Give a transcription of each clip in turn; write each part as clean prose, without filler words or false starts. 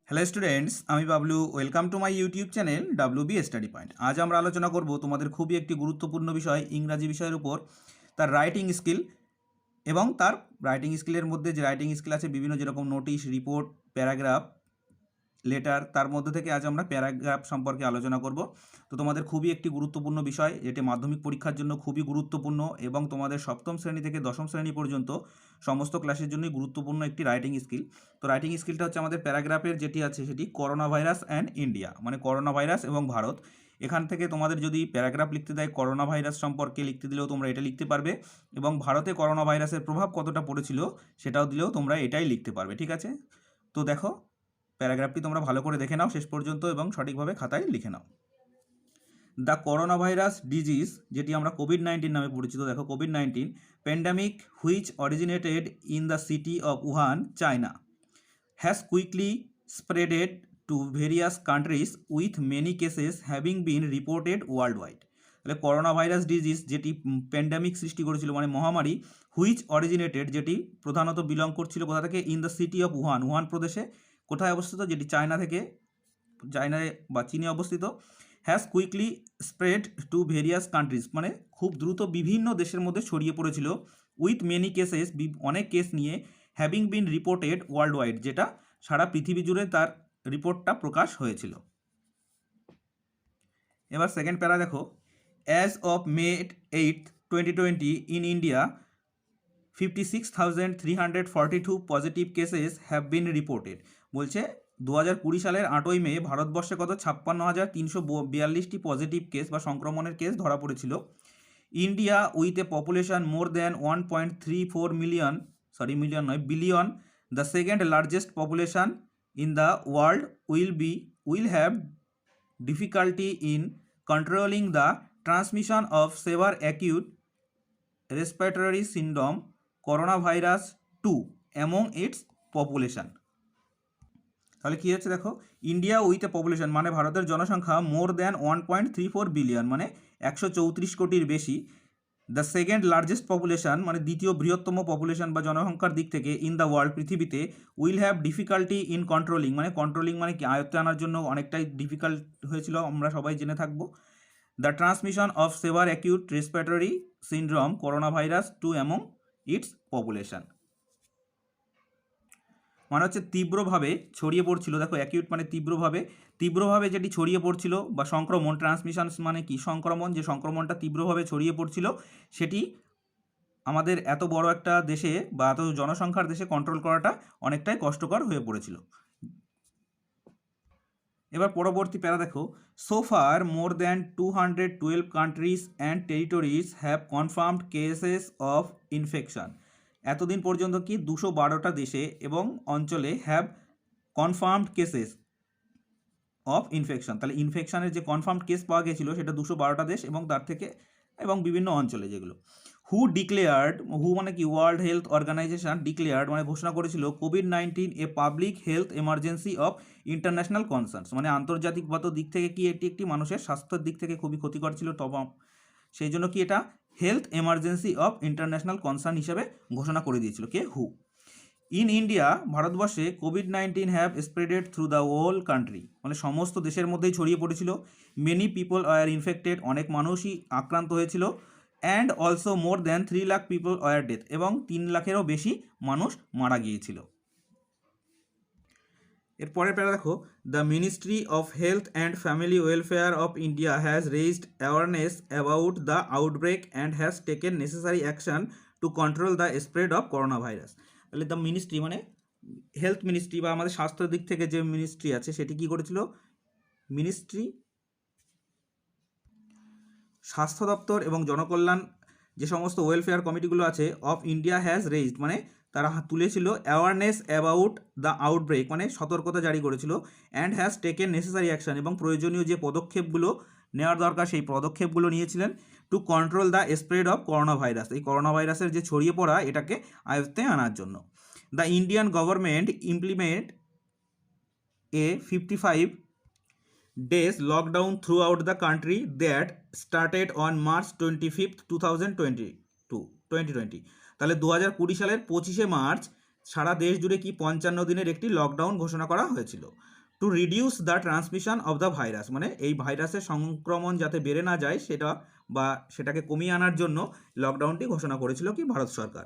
Hello students, আমি Bablu. Welcome to my YouTube channel WB study point. আজ আমরা আলোচনা করব তোমাদের খুবই একটি গুরুত্বপূর্ণ বিষয় ইংরাজি বিষয়ের উপর, তার রাইটিং স্কিল এবং তার রাইটিং স্কিলের মধ্যে যে রাইটিং স্কিল আছে বিভিন্ন যেরকম নোটিশ, রিপোর্ট, প্যারাগ্রাফ, লেটার, তার মধ্যে থেকে আজ আমরা প্যারাগ্রাফ সম্পর্কে আলোচনা করব। তো তোমাদের খুবই একটি গুরুত্বপূর্ণ বিষয়, এটি মাধ্যমিক পরীক্ষার জন্য খুবই গুরুত্বপূর্ণ এবং তোমাদের সপ্তম শ্রেণী থেকে দশম শ্রেণী পর্যন্ত সমস্ত ক্লাসের জন্যই গুরুত্বপূর্ণ একটি রাইটিং স্কিল। তো রাইটিং স্কিলটা হচ্ছে আমাদের প্যারাগ্রাফের যেটি আছে সেটি করোনা ভাইরাস অ্যান্ড ইন্ডিয়া, মানে করোনা ভাইরাস এবং ভারত। এখান থেকে তোমাদের যদি প্যারাগ্রাফ লিখতে দেয় করোনা ভাইরাস সম্পর্কে লিখতে দিলেও তোমরা এটা লিখতে পারবে, এবং ভারতে করোনা ভাইরাসের প্রভাব কতটা পড়েছিল সেটাও দিলেও তোমরা এটাই লিখতে পারবে। ঠিক আছে, তো দেখো প্যারাগ্রাফটি তোমরা ভালো করে দেখে নাও শেষ পর্যন্ত এবং সঠিকভাবে খাতায় লিখে নাও। দ্য করোনা ভাইরাস ডিজিজ, যেটি আমরা কোভিড-19 নামে পরিচিত, দেখো COVID-19 pandemic which originated in the city of Wuhan, China, has quickly spreaded to various countries with many cases having been reported world wide. তাহলে করোনা ভাইরাস ডিজিজ যেটি pandemic সৃষ্টি করেছিল, মানে মহামারী, হুইচ অরিজিনেটেড যেটি প্রধানত বিলং করছিল কোথা থেকে, in the city of Wuhan, Wuhan প্রদেশে কোথায় অবস্থিত, যেটি চায়নায় বা চীনে অবস্থিত, has quickly spread to various countries, মানে খুব দ্রুত বিভিন্ন দেশের মধ্যে ছড়িয়ে পড়েছিল, উইথ মেনি কেসেস, অনেক কেস নিয়ে, having been reported world wide, যেটা সারা পৃথিবী জুড়ে তার রিপোর্টটা প্রকাশ হয়েছিল। এবার সেকেন্ড প্যারা দেখো, as of May 8, 2020 in India 56,342 positive cases have been reported. বলছে 2020 সালের 8ই মে ভারতবর্ষে কত 56,342টি পজিটিভ কেস বা সংক্রমণের কেস ধরা পড়েছিল। India with a population more than 1.34 billion, the second largest population in the world, will have difficulty in controlling the transmission of severe acute respiratory syndrome coronavirus 2 among its population। তাহলে কী হচ্ছে দেখো, India with a population মানে ভারতের জনসংখ্যা more than 1.34 billion মানে 134 কোটির বেশি, the second largest population মানে দ্বিতীয় বৃহত্তম পপুলেশন বা জনসংখ্যার দিক থেকে ইন দ্য ওয়ার্ল্ড পৃথিবীতে, will have difficulty in controlling মানে কি আয়ত্তে আনার জন্য অনেকটাই ডিফিকাল্ট হয়েছিল, আমরা সবাই জেনে থাকবো, the transmission of severe acute respiratory syndrome corona virus 2 among its population, মানে হচ্ছে তীব্রভাবে ছড়িয়ে পড়ছিল। দেখো অ্যাকিউট মানে তীব্রভাবে যেটি ছড়িয়ে পড়ছিল, বা সংক্রমণ, ট্রান্সমিশন মানে কি সংক্রমণ, যে সংক্রমণটা তীব্রভাবে ছড়িয়ে পড়ছিল সেটি আমাদের এত বড় একটা দেশে বা এত জনসংখ্যার দেশে কন্ট্রোল করাটা অনেকটাই কষ্টকর হয়ে পড়েছিল। এবার পরবর্তী প্যারা দেখো, so far more than 212 countries and territories have confirmed cases of infection. এতদিন পর্যন্ত কি 212টা দেশে এবং অঞ্চলে have confirmed cases of infection, তাহলে ইনফেকশনের যে কনফার্মড কেস পাওয়া গেছিলো সেটা 212টা দেশ এবং তার থেকে এবং বিভিন্ন অঞ্চলে যেগুলো। হু মানে কি ওয়ার্ল্ড হেলথ অর্গানাইজেশন ডিক্লেয়ার্ড মানে ঘোষণা করেছিল COVID-19 a public health emergency of international concerns, মানে আন্তর্জাতিকগত দিক থেকে কি এটি একটি মানুষের স্বাস্থ্যের দিক থেকে খুবই ক্ষতিকর ছিল, তবে সেই জন্য কি এটা health emergency of international concern হিসেবে ঘোষণা করে দিয়েছিল কে, হু। ইন ইন্ডিয়া ভারতবর্ষে কোভিড-19 have spreaded through the whole country, মানে সমস্ত দেশের মধ্যেই ছড়িয়ে পড়েছিল, মেনি পিপল ওয়ার ইনফেক্টেড, অনেক মানুষই আক্রান্ত হয়েছিল, and also more than 3 lakh people were death, এবং 3 লাখেরও বেশি মানুষ মারা গিয়েছিল। এরপরের প্যারা দেখো, the ministry of health and family welfare of India has raised awareness about the outbreak and has taken necessary action to control the spread of corona virus. তাহলে দ্য মিনিস্ট্রি মানে হেলথ মিনিস্ট্রি বা আমাদের স্বাস্থ্যের দিক থেকে যে ministry আছে সেটি কী করেছিল, স্বাস্থ্য দপ্তর এবং জনকল্যাণ যে সমস্ত ওয়েলফেয়ার কমিটিগুলো আছে অফ ইন্ডিয়া হ্যাজ রেজড মানে তারা তুলেছিল অ্যাওয়ারনেস অ্যাবাউট দ্য আউটব্রেক মানে সতর্কতা জারি করেছিল, and has taken necessary action এবং প্রয়োজনীয় যে পদক্ষেপগুলো নেওয়ার দরকার সেই পদক্ষেপগুলো নিয়েছিলেন, to control the spread of corona virus, এই করোনা ভাইরাসের যে ছড়িয়ে পড়া এটাকে আয়ত্তে আনার জন্য। The Indian government implement A 55 days lockdown throughout the country that started on March 25th 2020। তাহলে 2020 সালের 25শে মার্চ সারা দেশ জুড়ে কি 55 দিনের একটি লকডাউন ঘোষণা করা হয়েছিল। To reduce the transmission of the virus, মানে এই ভাইরাসের সংক্রমণ যাতে বেড়ে না যায় সেটাকে কমিয়ে আনার জন্য লকডাউনটি ঘোষণা করেছিল কি ভারত সরকার।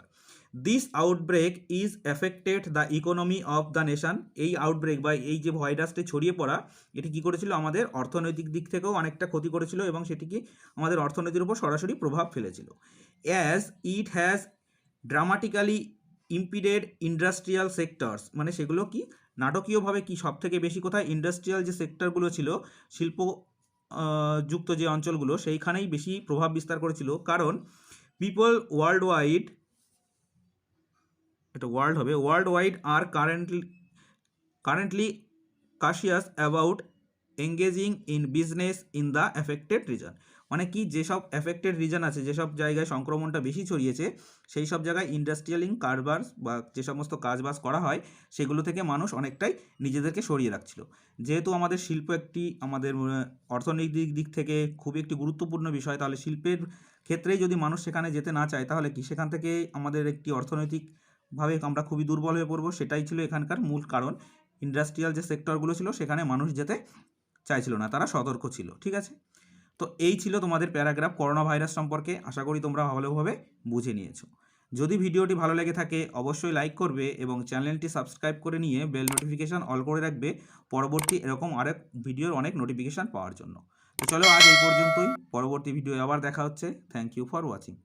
This outbreak is affected the economy of the nation, এই আউটব্রেক বা এই যে ভাইরাসটি ছড়িয়ে পড়া এটি কী করেছিল, আমাদের অর্থনৈতিক দিক থেকেও অনেকটা ক্ষতি করেছিল এবং সেটি কি আমাদের অর্থনীতির উপর সরাসরি প্রভাব ফেলেছিল। As it has dramatically impeded industrial sectors, মানে সেগুলো কি নাটকীয়ভাবে কি সব থেকে বেশি কোথায় ইন্ডাস্ট্রিয়াল যে সেক্টরগুলো ছিল, শিল্প যুক্ত যে অঞ্চলগুলো, সেইখানেই বেশি প্রভাব বিস্তার করেছিল। কারণ পিপল ওয়ার্ল্ড ওয়াইড, এটা ওয়ার্ল্ড হবে, ওয়ার্ল্ড ওয়াইড আর currently cautious about engaging in business in the affected region, মানে কি যেসব এফেক্টেড রিজন আছে, যেসব জায়গায় সংক্রমণটা বেশি ছড়িয়েছে সেই সব জায়গায় ইন্ডাস্ট্রিয়ালিং কারবার বা যে সমস্ত কাজবাজ করা হয় সেগুলো থেকে মানুষ অনেকটাই নিজেদেরকে সরিয়ে রাখছিল। যেহেতু আমাদের শিল্প একটি আমাদের অর্থনৈতিক দিক থেকে খুবই একটি গুরুত্বপূর্ণ বিষয়, তাহলে শিল্পের ক্ষেত্রেই যদি মানুষ সেখানে যেতে না চায় তাহলে কি সেখান থেকে আমাদের একটি অর্থনৈতিকভাবে আমরা খুবই দুর্বল হয়ে পড়বো, সেটাই ছিল এখানকার মূল কারণ। ইন্ডাস্ট্রিয়াল যে সেক্টরগুলো ছিল সেখানে মানুষ যেতে চাইছিল না, তারা সতর্ক ছিল। ঠিক আছে, তো এই ছিল তোমাদের প্যারাগ্রাফ করোনা ভাইরাস সম্পর্কে। আশা করি তোমরা ভালোভাবে বুঝে নিয়েছো। যদি ভিডিওটি ভালো লেগে থাকে অবশ্যই লাইক করবে এবং চ্যানেলটি সাবস্ক্রাইব করে নিয়ে বেল নোটিফিকেশান অল করে রাখবে পরবর্তী এরকম আরেক ভিডিওর অনেক নোটিফিকেশান পাওয়ার জন্য। তো চলো আজ এই পর্যন্তই, পরবর্তী ভিডিও আবার দেখা হচ্ছে। Thank you for watching.